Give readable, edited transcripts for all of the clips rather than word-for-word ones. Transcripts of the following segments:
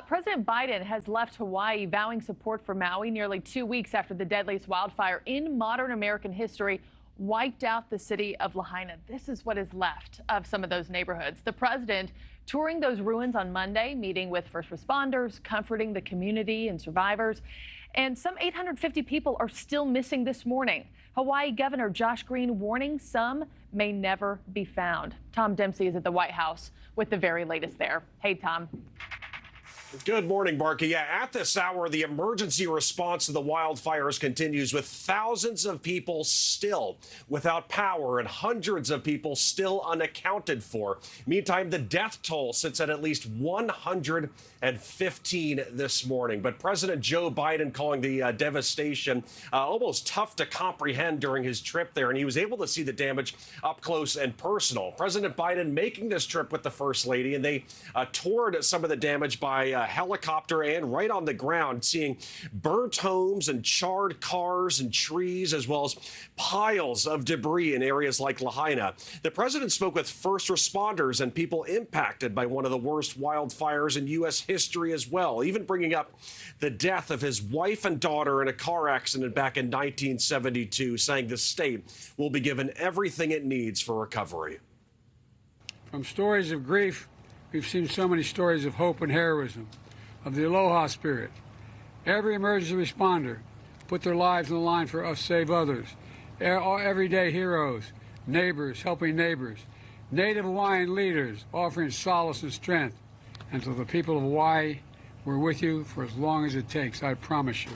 President Biden has left Hawaii, vowing support for Maui nearly 2 weeks after the deadliest wildfire in modern American history wiped out the city of Lahaina. This is what is left of some of those neighborhoods. The president touring those ruins on Monday, meeting with first responders, comforting the community and survivors. And some 850 people are still missing this morning. Hawaii Governor Josh Green warning some may never be found. Tom Dempsey is at the White House with the very latest there. Hey, Tom. Good morning, Marky. Yeah, at this hour, the emergency response to the wildfires continues, with thousands of people still without power and hundreds of people still unaccounted for. Meantime, the death toll sits at least 115 this morning. But President Joe Biden calling the devastation almost tough to comprehend during his trip there, and he was able to see the damage up close and personal. President Biden making this trip with the First Lady, and they toured some of the damage by helicopter and right on the ground, seeing burnt homes and charred cars and trees, as well as piles of debris in areas like Lahaina. The president spoke with first responders and people impacted by one of the worst wildfires in U.S. history as well, even bringing up the death of his wife and daughter in a car accident back in 1972, saying the state will be given everything it needs for recovery. From stories of grief, we've seen so many stories of hope and heroism, of the aloha spirit. Every emergency responder put their lives on the line for us, save others. Everyday heroes, neighbors helping neighbors, Native Hawaiian leaders offering solace and strength. And to the people of Hawaii, we're with you for as long as it takes, I promise you.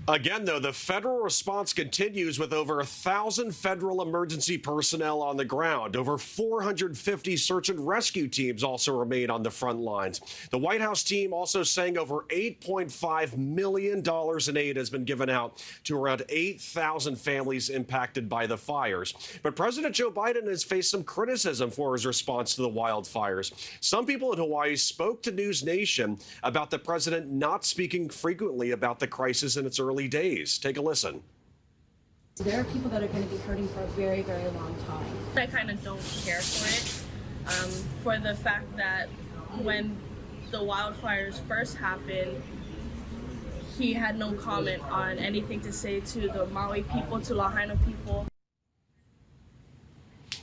Again, though, the federal response continues with over 1,000 federal emergency personnel on the ground. Over 450 search and rescue teams also remain on the front lines. The White House team also saying over $8.5 million in aid has been given out to around 8,000 families impacted by the fires. But President Joe Biden has faced some criticism for his response to the wildfires. Some people in Hawaii spoke to NewsNation about the president not speaking frequently about the crisis in its early days. Take a listen. There are people that are going to be hurting for a very, very long time. I kind of don't care for it, for the fact that when the wildfires first happened, he had no comment on anything to say to the Maui people, to Lahaina people.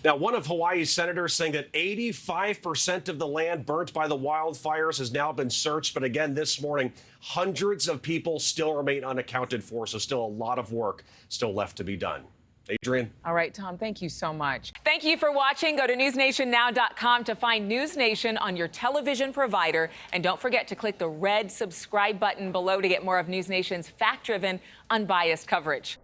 Now, one of Hawaii's senators saying that 85% of the land burnt by the wildfires has now been searched. But again, this morning, hundreds of people still remain unaccounted for. So still a lot of work still left to be done. Adrienne. All right, Tom, thank you so much. Thank you for watching. Go to newsnationnow.com to find NewsNation on your television provider. And don't forget to click the red subscribe button below to get more of NewsNation's fact-driven, unbiased coverage.